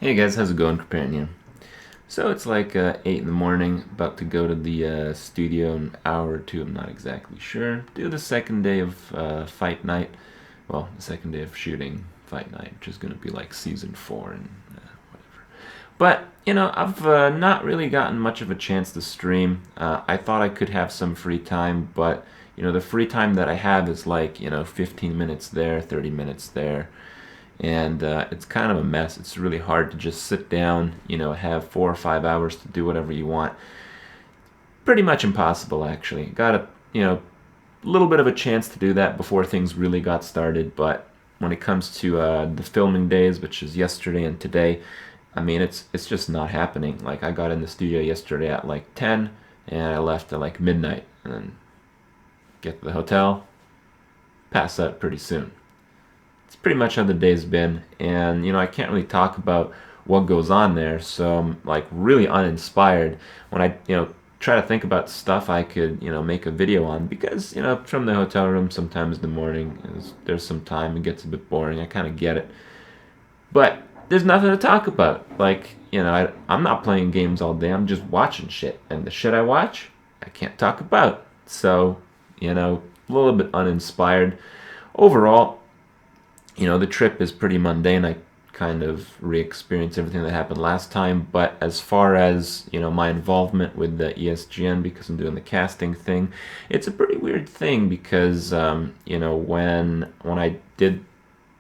Hey guys, how's it going? Preparing you. So it's like 8 in the morning, about to go to the studio in an hour or two, I'm not exactly sure. Do the second day of fight night. Well, the second day of shooting fight night, which is going to be like season 4 and whatever. But, I've not really gotten much of a chance to stream. I thought I could have some free time, but, the free time that I have is like, 15 minutes there, 30 minutes there, and it's kind of a mess. It's really hard to just sit down, have 4 or 5 hours to do whatever you want. Pretty much impossible, actually. Got a little bit of a chance to do that before things really got started, but when it comes to the filming days, which is yesterday and today, I mean, it's just not happening. Like, I got in the studio yesterday at like 10, and I left at like midnight, and then get to the hotel, pass out pretty soon. It's pretty much how the day's been, and I can't really talk about what goes on there, so I'm like really uninspired when I try to think about stuff I could make a video on, because from the hotel room sometimes in the morning there's some time, it gets a bit boring, I kind of get it, but there's nothing to talk about. Like, I'm not playing games all day, I'm just watching shit, and the shit I watch I can't talk about. So a little bit uninspired overall. The trip is pretty mundane. I kind of re-experienced everything that happened last time. But as far as my involvement with the ESGN, because I'm doing the casting thing, it's a pretty weird thing because when I did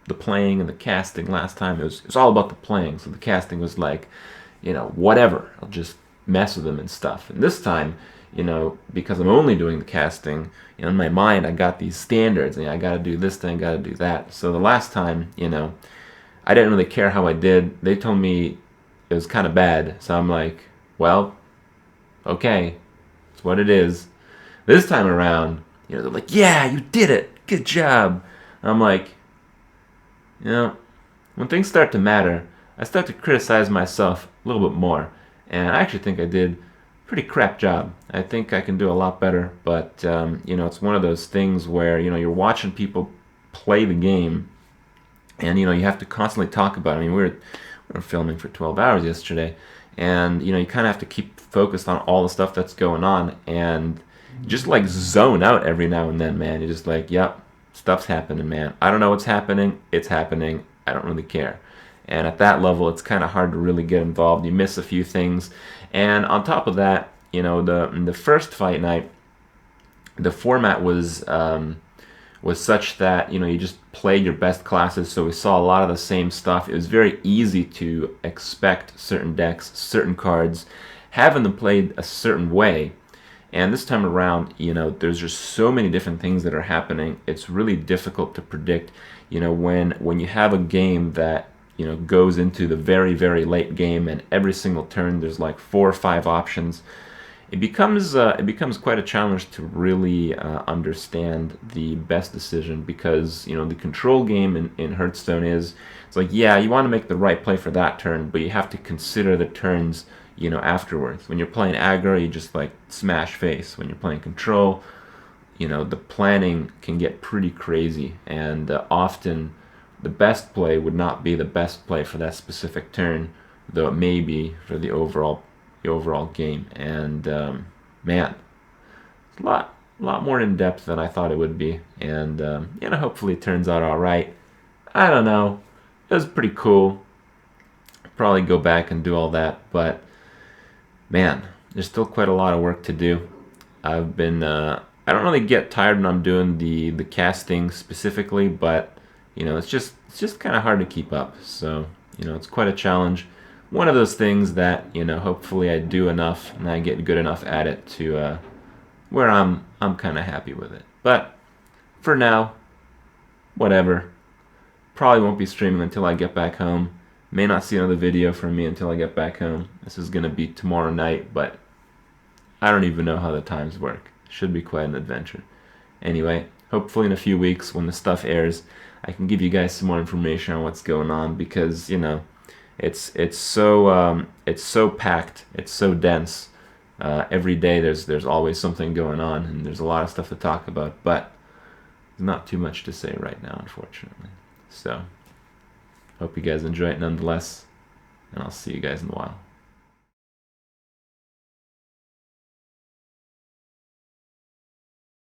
the playing and the casting last time, it was all about the playing. So the casting was like, whatever. I'll just mess with them and stuff. And this time, because I'm only doing the casting, in my mind I got these standards, and I got to do this thing, got to do that. So the last time, I didn't really care how I did. They told me it was kind of bad, so I'm like, well, okay, it's what it is. This time around, they're like, yeah, you did it, good job. And I'm like, when things start to matter, I start to criticize myself a little bit more, and I actually think I did pretty crap job. I think I can do a lot better, but it's one of those things where you're watching people play the game, and you have to constantly talk about it. I mean, we were filming for 12 hours yesterday, and you kind of have to keep focused on all the stuff that's going on, and just like zone out every now and then, man. You're just like, yep, stuff's happening, man. I don't know what's happening. It's happening. I don't really care. And at that level, it's kind of hard to really get involved. You miss a few things. And on top of that, the first fight night, the format was such that you just played your best classes. So we saw a lot of the same stuff. It was very easy to expect certain decks, certain cards, having them played a certain way. And this time around, there's just so many different things that are happening. It's really difficult to predict. When you have a game that goes into the very, very late game, and every single turn there's like 4 or 5 options, it becomes quite a challenge to really understand the best decision, because the control game in Hearthstone it's like, yeah, you want to make the right play for that turn, but you have to consider the turns afterwards. When you're playing aggro, you just like smash face. When you're playing control, the planning can get pretty crazy, and often the best play would not be the best play for that specific turn, though it may be for the overall game. And man, it's a lot more in depth than I thought it would be, and hopefully it turns out all right. I don't know. It was pretty cool. Probably go back and do all that, but man, there's still quite a lot of work to do. I've been I don't really get tired when I'm doing the casting specifically, but it's just kind of hard to keep up. So it's quite a challenge. One of those things that hopefully I do enough and I get good enough at it to where I'm kind of happy with it. But for now, whatever. Probably won't be streaming until I get back home. May not see another video from me until I get back home. This is gonna be tomorrow night, but I don't even know how the times work. Should be quite an adventure. Anyway, hopefully in a few weeks when the stuff airs, I can give you guys some more information on what's going on, because it's so packed, it's so dense. Every day there's always something going on, and there's a lot of stuff to talk about, but there's not too much to say right now, unfortunately. So hope you guys enjoy it nonetheless. and I'll see you guys in a while.